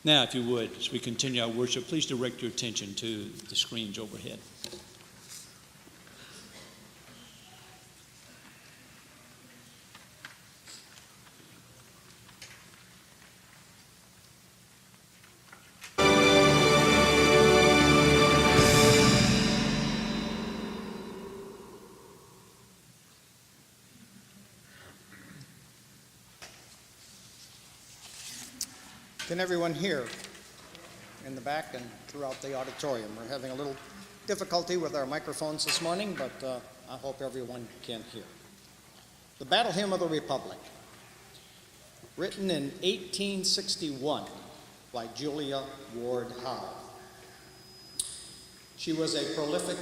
Now, if you would, as we continue our worship, please direct your attention to the screens overhead. Can everyone hear in the back and throughout the auditorium? We're having a little difficulty with our microphones this morning, but I hope everyone can hear. The Battle Hymn of the Republic, written in 1861 by Julia Ward Howe. She was a prolific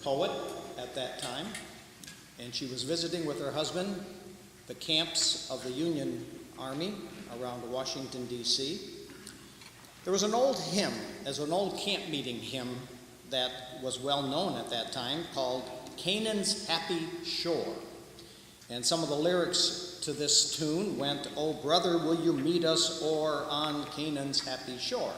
poet at that time, and she was visiting with her husband the camps of the Union Army around Washington, D.C. There was an old hymn, as an old camp meeting hymn that was well known at that time, called Canaan's Happy Shore. And some of the lyrics to this tune went, "Oh brother, will you meet us o'er on Canaan's happy shore?"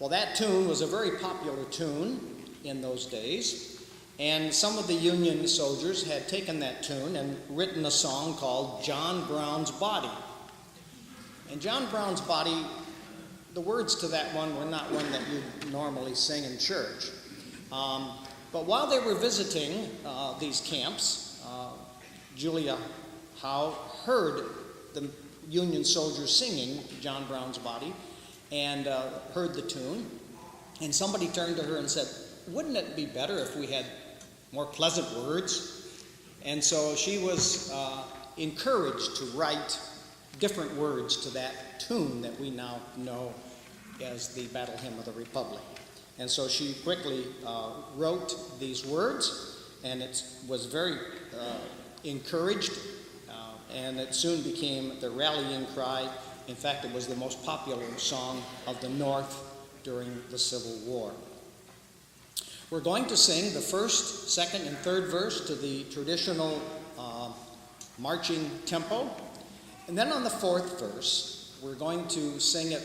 Well, that tune was a very popular tune in those days, and some of the Union soldiers had taken that tune and written a song called John Brown's Body. And John Brown's Body, the words to that one were not one that you normally sing in church. But while they were visiting these camps, Julia Howe heard the Union soldiers singing John Brown's Body and heard the tune. And somebody turned to her and said, "Wouldn't it be better if we had more pleasant words?" And so she was encouraged to write different words to that tune that we now know as the Battle Hymn of the Republic. And so she quickly wrote these words, and it was very encouraged, and it soon became the rallying cry. In fact, it was the most popular song of the North during the Civil War. We're going to sing the first, second, and third verse to the traditional marching tempo. And then on the fourth verse, we're going to sing it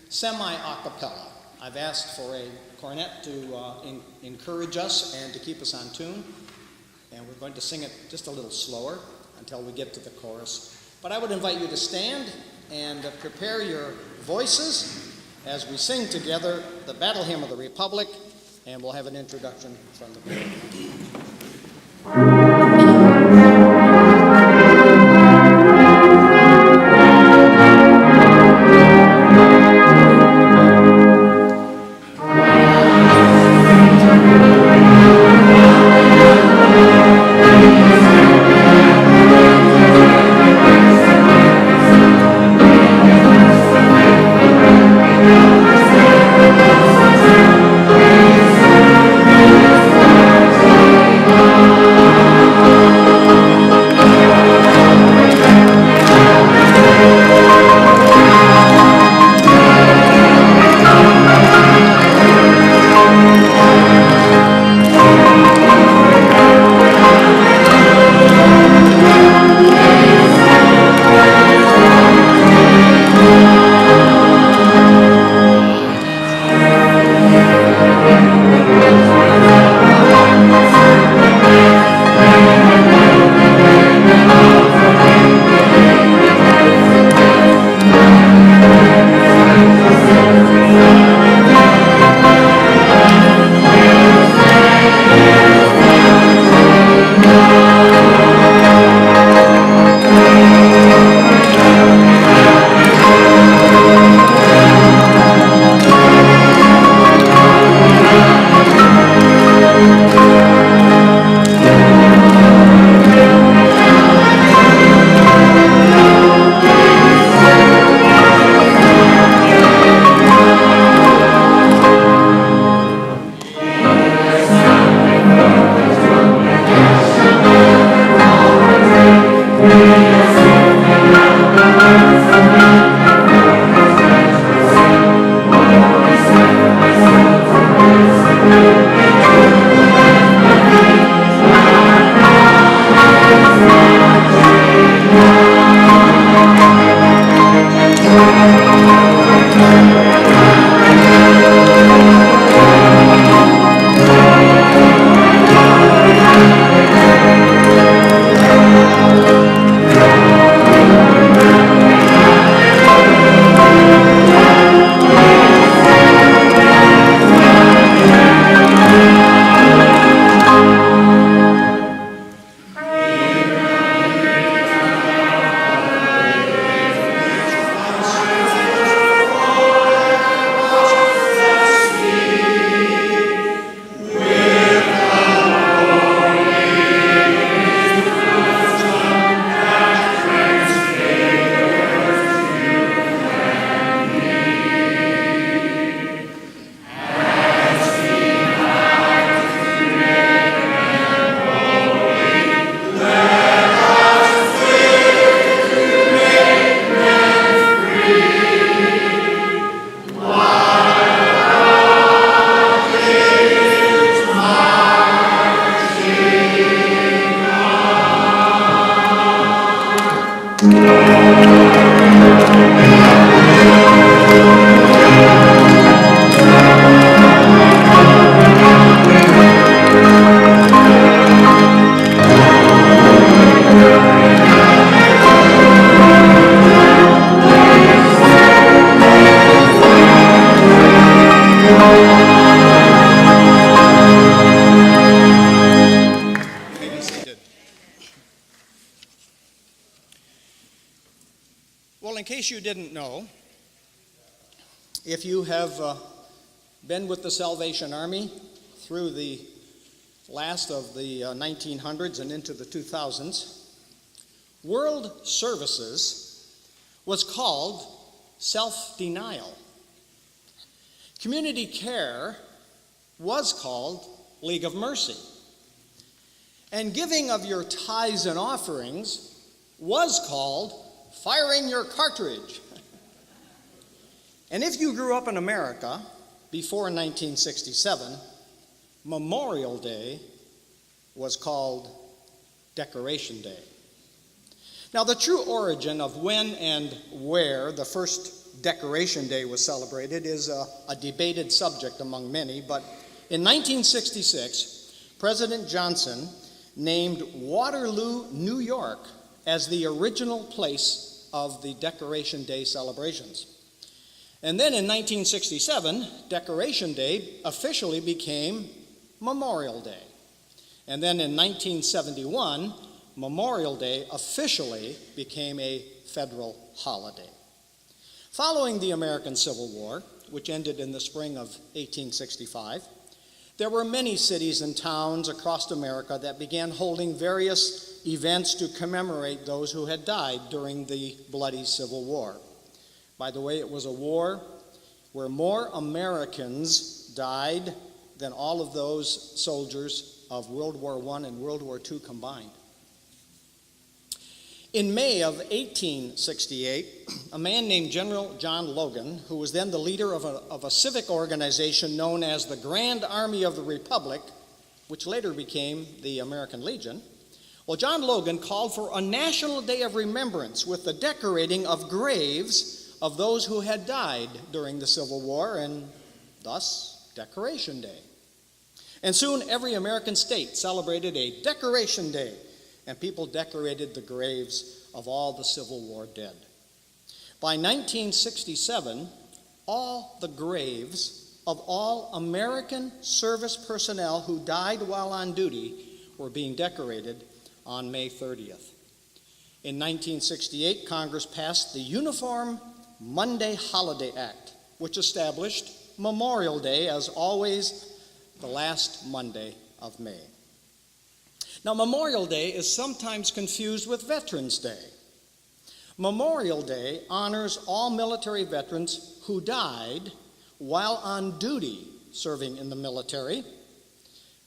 semi-a cappella. I've asked for a cornet to encourage us and to keep us on tune. And we're going to sing it just a little slower until we get to the chorus. But I would invite you to stand and prepare your voices as we sing together the Battle Hymn of the Republic, and we'll have an introduction from the group. Well, in case you didn't know, if you have been with the Salvation Army through the last of the 1900s and into the 2000s, World Services was called self-denial. Community care was called League of Mercy. And giving of your tithes and offerings was called firing your cartridge. And if you grew up in America before 1967, Memorial Day was called Decoration Day. Now, the true origin of when and where the first Decoration Day was celebrated is a debated subject among many, but in 1966, President Johnson named Waterloo, New York, as the original place of the Decoration Day celebrations. And then in 1967, Decoration Day officially became Memorial Day. And then in 1971, Memorial Day officially became a federal holiday. Following the American Civil War, which ended in the spring of 1865, there were many cities and towns across America that began holding various events to commemorate those who had died during the bloody Civil War. By the way, it was a war where more Americans died than all of those soldiers of World War I and World War II combined. In May of 1868, a man named General John Logan, who was then the leader of a civic organization known as the Grand Army of the Republic, which later became the American Legion, well, John Logan called for a national day of remembrance with the decorating of graves of those who had died during the Civil War, and thus Decoration Day. And soon every American state celebrated a Decoration Day, and people decorated the graves of all the Civil War dead. By 1967, all the graves of all American service personnel who died while on duty were being decorated on May 30th. In 1968, Congress passed the Uniform Monday Holiday Act, which established Memorial Day as always the last Monday of May. Now, Memorial Day is sometimes confused with Veterans Day. Memorial Day honors all military veterans who died while on duty serving in the military.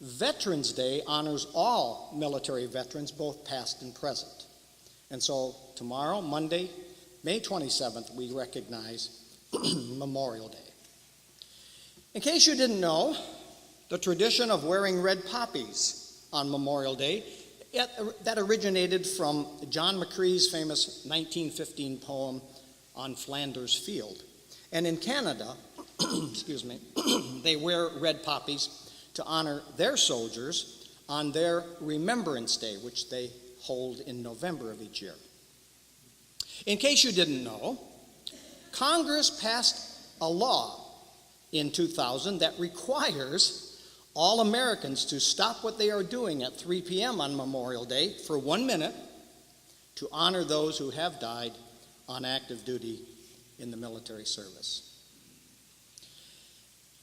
Veterans Day honors all military veterans, both past and present. And so tomorrow, Monday, May 27th, we recognize Memorial Day. In case you didn't know, the tradition of wearing red poppies on Memorial Day, that originated from John McCree's famous 1915 poem on Flanders Field. And in Canada, excuse me, they wear red poppies to honor their soldiers on their Remembrance Day, which they hold in November of each year. In case you didn't know, Congress passed a law in 2000 that requires all Americans to stop what they are doing at 3 p.m. on Memorial Day for 1 minute to honor those who have died on active duty in the military service.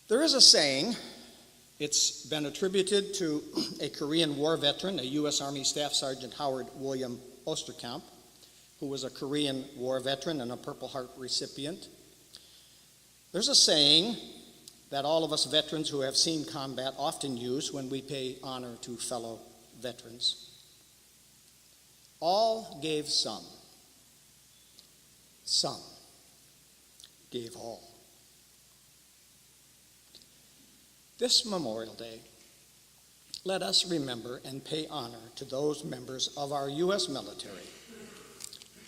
There is a saying, it's been attributed to a Korean War veteran, a U.S. Army Staff Sergeant Howard William Osterkamp, who was a Korean War veteran and a Purple Heart recipient. There's a saying that all of us veterans who have seen combat often use when we pay honor to fellow veterans. All gave some. Some gave all. This Memorial Day, let us remember and pay honor to those members of our U.S. military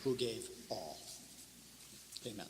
who gave all. Amen.